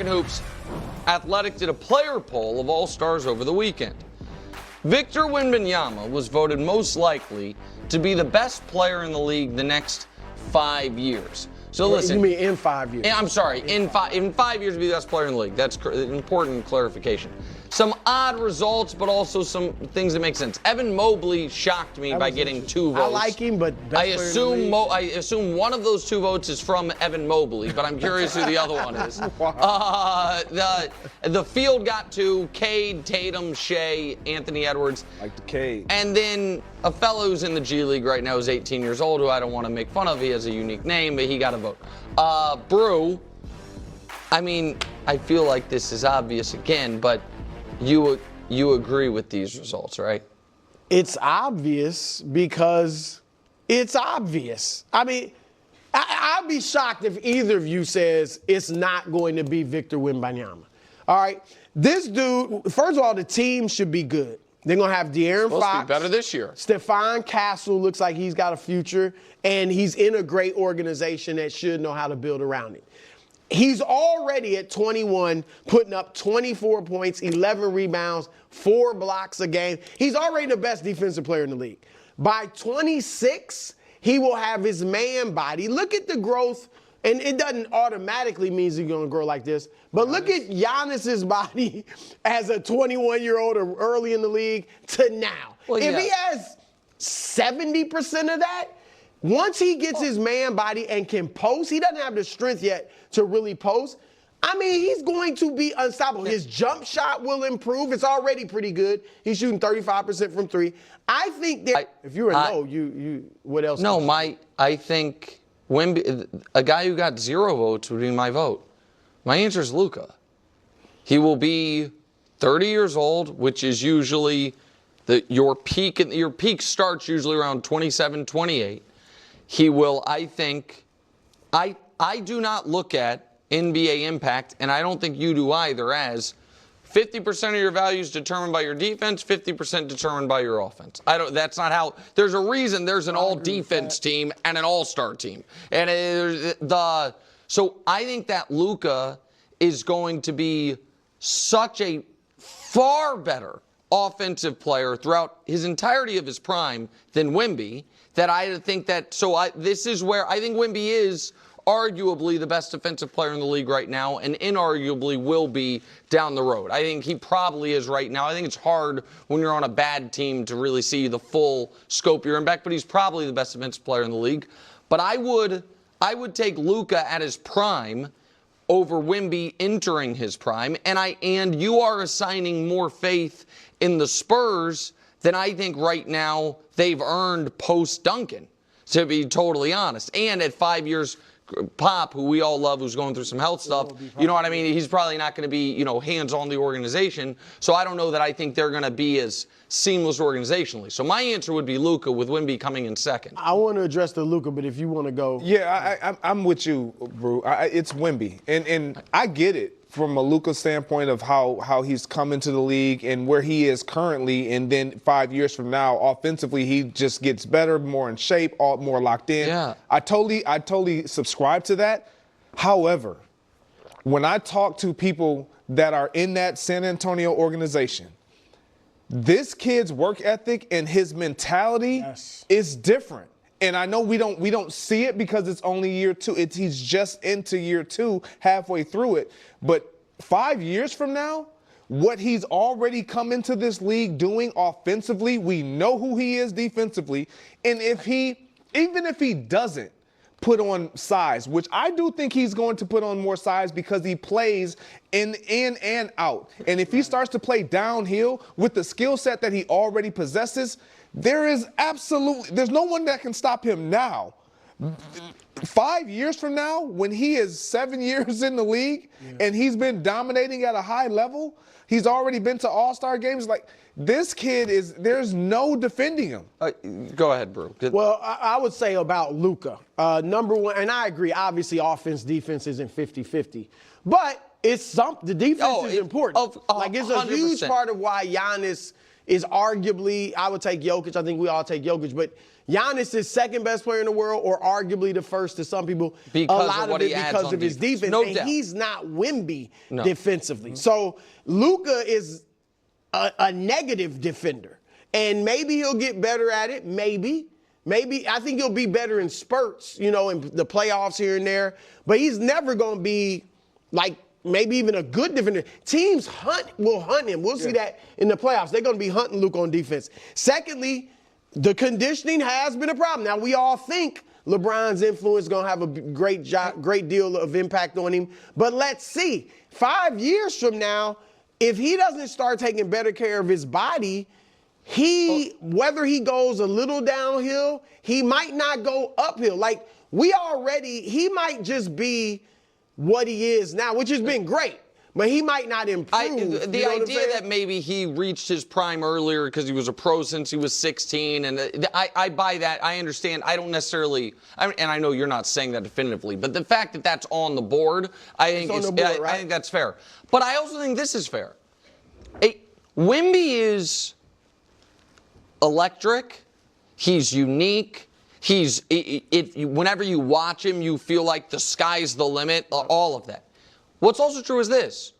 American Hoops Athletic did a player poll of all-stars over the weekend. Victor Wembanyama was voted most likely to be the best player in the league the next 5 years. So listen. You mean in 5 years? I'm sorry, in 5 years to be the best player in the league. That's important clarification. Some odd results, but also some things that make sense. Evan Mobley shocked me by getting 2 votes. I like him, but I assume one of those 2 votes is from Evan Mobley, but I'm curious who the other one is. The field got 2, Cade, Tatum, Shea, Anthony Edwards. Like the Cade. And then a fellow who's in the G League right now is 18 years old, who I don't want to make fun of. He has a unique name, but he got a vote. Brew, I mean, I feel like this is obvious again, but you agree with these results, right? It's obvious because it's obvious. I mean, I'd be shocked if either of you says it's not going to be Victor Wembanyama. All right? This dude, first of all, the team should be good. They're going to have De'Aaron Fox. Supposed to be better this year. Stephon Castle looks like he's got a future, and he's in a great organization that should know how to build around him. He's already at 21, putting up 24 points, 11 rebounds, 4 blocks a game. He's already the best defensive player in the league. By 26, he will have his man body. Look at the growth, and it doesn't automatically mean he's going to grow like this, but look at Giannis's body as a 21-year-old or early in the league to now. Well, if he has 70% of that, once he gets his man body and can post, he doesn't have the strength yet to really post. I mean, he's going to be unstoppable. His jump shot will improve. It's already pretty good. He's shooting 35% from 3. I think that if you were no, you what else? No, I think Wemby, a guy who got 0 votes would be my vote. My answer is Luka. He will be 30 years old, which is usually your peak starts usually around 27, 28. He will, I think, I do not look at NBA impact, and I don't think you do either, as 50% of your value is determined by your defense, 50% determined by your offense. That's not how, there's a reason there's an all-defense team and an all-star team. And so I think that Luka is going to be such a far better offensive player throughout his entirety of his prime than Wemby, that I think that, this is where I think Wemby is arguably the best defensive player in the league right now, and inarguably will be down the road. I think he probably is right now. I think it's hard when you're on a bad team to really see the full scope of your impact, but he's probably the best defensive player in the league. But I would take Luka at his prime over Wemby entering his prime, and you are assigning more faith in the Spurs than I think right now they've earned post-Duncan, to be totally honest. And at 5 years, Pop, who we all love, who's going through some health stuff, you know what I mean? He's probably not going to be, hands-on the organization. So I don't know that I think they're going to be as seamless organizationally. So my answer would be Luka, with Wemby coming in second. I want to address the Luka, but if you want to go. Yeah, I'm with you, Brew. It's Wemby. And I get it from a Luka standpoint of how he's come into the league and where he is currently, and then 5 years from now, offensively, he just gets better, more in shape, more locked in. Yeah. I totally subscribe to that. However, when I talk to people that are in that San Antonio organization, this kid's work ethic and his mentality is different. And I know we don't see it because it's only year 2. He's just into year 2, halfway through it. But 5 years from now, what he's already come into this league doing offensively, we know who he is defensively. And even if he doesn't put on size, which I do think he's going to put on more size because he plays in and out. And if he starts to play downhill with the skill set that he already possesses, there's no one that can stop him now. 5 years from now, when he is 7 years in the league and he's been dominating at a high level, he's already been to all-star games. Like, this kid there's no defending him. Go ahead, Brew. Well, I would say about Luka, number one, and I agree, obviously offense, defense isn't 50-50. But the defense is important. It's a huge part of why Giannis is arguably, I would take Jokic. I think we all take Jokic, but Giannis is second best player in the world, or arguably the first to some people. Because a lot of what it he adds because on of his defense. No and doubt. he's not Wemby No. defensively. So Luka is a negative defender. And maybe he'll get better at it. Maybe. I think he'll be better in spurts, in the playoffs here and there. But he's never going to be like maybe even a good defender. Teams will hunt him. We'll see that in the playoffs. They're going to be hunting Luka on defense. Secondly, the conditioning has been a problem. Now, we all think LeBron's influence is going to have a great deal of impact on him. But let's see. 5 years from now, if he doesn't start taking better care of his body, whether he goes a little downhill, he might not go uphill. Like, he might just be what he is now, which has been great. But he might not improve. The idea that maybe he reached his prime earlier because he was a pro since he was 16, and I buy that. I understand. I don't necessarily, and I know you're not saying that definitively, but the fact that that's on the board, I think that's fair. But I also think this is fair. Wemby is electric. He's unique. Whenever you watch him, you feel like the sky's the limit. All of that. What's also true is this.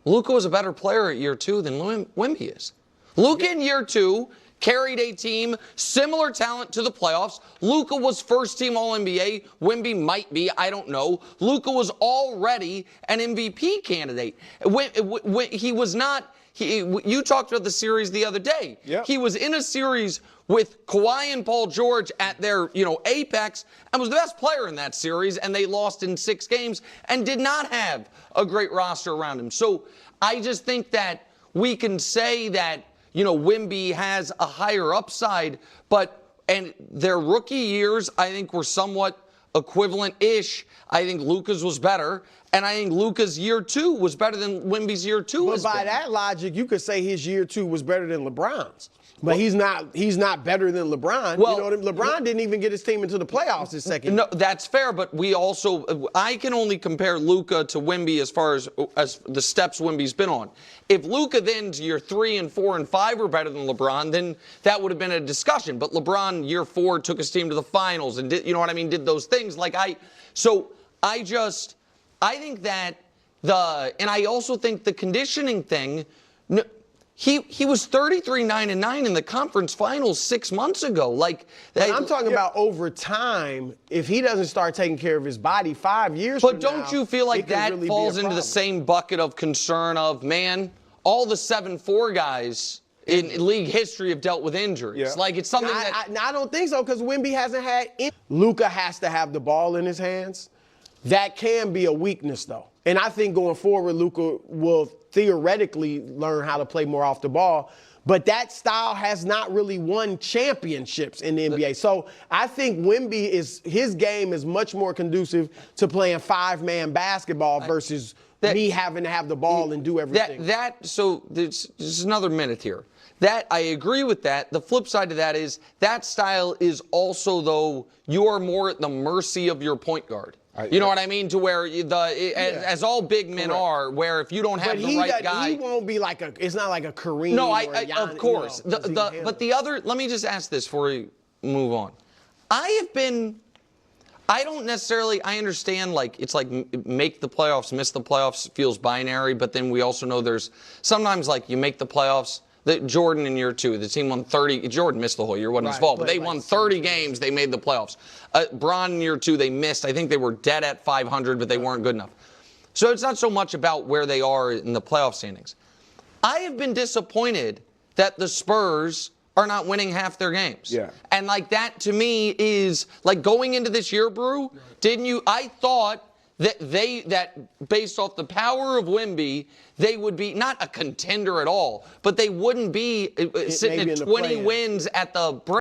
Luka was a better player at year 2 than Wemby is. Luka in year 2 carried a team, similar talent to the playoffs. Luka was first team All-NBA. Wemby might be, I don't know. Luka was already an MVP candidate. He was not. You talked about the series the other day. Yep. He was in a series with Kawhi and Paul George at their, apex, and was the best player in that series, and they lost in 6 games and did not have a great roster around him. So I just think that we can say that, Wemby has a higher upside, and their rookie years, I think, were somewhat equivalent-ish. I think Luka's was better, and I think Luka's year 2 was better than Wemby's year 2 was. But by that logic, you could say his year 2 was better than LeBron's. But he's not better than LeBron. Well, LeBron didn't even get his team into the playoffs his second year. No, that's fair, but I can only compare Luka to Wemby as far as the steps Wemby's been on. If Luka then's year 3 and 4 and 5 were better than LeBron, then that would have been a discussion. But LeBron year 4 took his team to the finals and did those things. I think that and I also think the conditioning thing. He was 33-9-9 in the conference finals 6 months ago. I'm talking about over time. If he doesn't start taking care of his body 5 years from now. But don't you feel like that really falls into the same bucket of concern of, man, all the 7-4 guys in league history have dealt with injuries? Yeah. It's something I don't think so, because Wemby hasn't had. Luka has to have the ball in his hands. That can be a weakness, though. And I think going forward, Luka will theoretically learn how to play more off the ball. But that style has not really won championships in the NBA. So I think his game is much more conducive to playing 5-man basketball versus me having to have the ball and do everything. So there's another minute here. That I agree with that. The flip side of that is that style is also, though, you are more at the mercy of your point guard. You know what I mean? To where as all big men are, where if you don't have the right guy, he won't be it's not like a Kareem. No, of course. But the other, let me just ask this before we move on. I don't necessarily, I understand it's make the playoffs, miss the playoffs feels binary, but then we also know there's sometimes you make the playoffs. Jordan in year 2, the team won 30. Jordan missed the whole year, wasn't his fault, but they won 30 games. They made the playoffs. Bron in year 2, they missed. I think they were dead at 500, but they weren't good enough. So it's not so much about where they are in the playoff standings. I have been disappointed that the Spurs are not winning half their games. Yeah. And that to me is going into this year, Brew. I thought that based off the power of Wemby, they would be not a contender at all, but they wouldn't be sitting at 20 wins at the break.